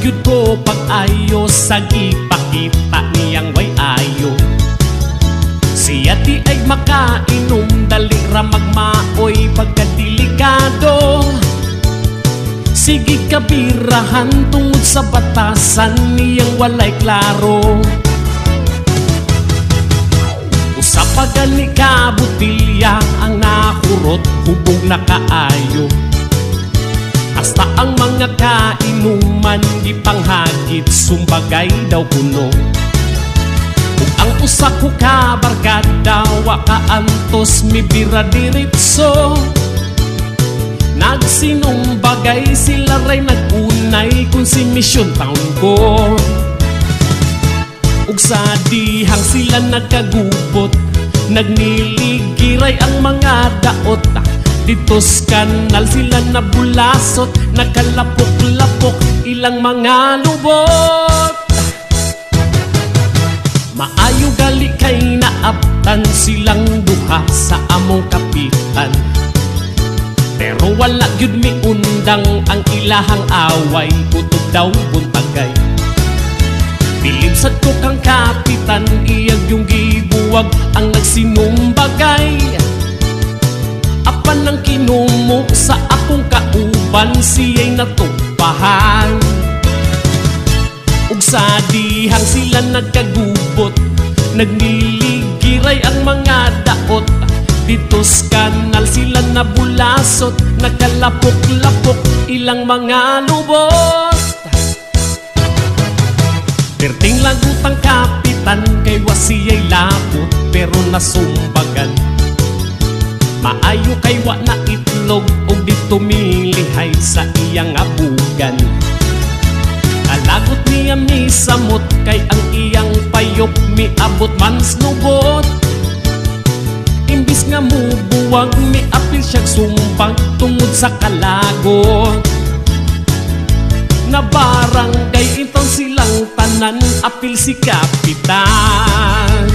gyud ko pag-ayo sa gipakita niyang way ayo. Siya di ay makainom, dali ra magmaoy pagkadelikado. Sige kabirahan tungod sa batasan niyang walay klaro. Usa pa gani ka butilya ang nakurot, hubog na kaayo. Hasta ang mga kainuman ipanghagit, sumbagay daw kuno. Ug ang usa ko ka barkada wa kaantos mibira diretso. Nagsinumbagay sila ray nagunay kung si mission taon ko. Ug sa dihang sila nagkagubot, nagniligiray ang mga daot. Ditos kanal sila nabulasot, nakalapok-lapok ilang mga lubot. Maayo gali kay naaptan silang duha sa among kapitan. Pero wala gyud miundang ang ilahang away, utog daw buntagay. Bilib sad ko kang kapitan, iyag yung gibuwag ang nagsinumbagay. Apan ang kinumo sa akong kauban, siya'y natupahan. Ug sa dihang sila nagkagubot, nagniligiray ang mga daot. Ditos kanal sila nabulasot, nakalapok-lapok ilang mga lubot. Perting lagutang kapitan, kay wasiya'y labot pero nasumbagan. Maayo kay wa na itlog, og di tumilihay sa iyang abugan. Kalagot niya misamot, kay ang iyang payop miabot man snubot. Imbis nga mubuwag, miapil siyang sumpang tungod sa kalagot. Na barangay itong silang tanan, apil si kapitan.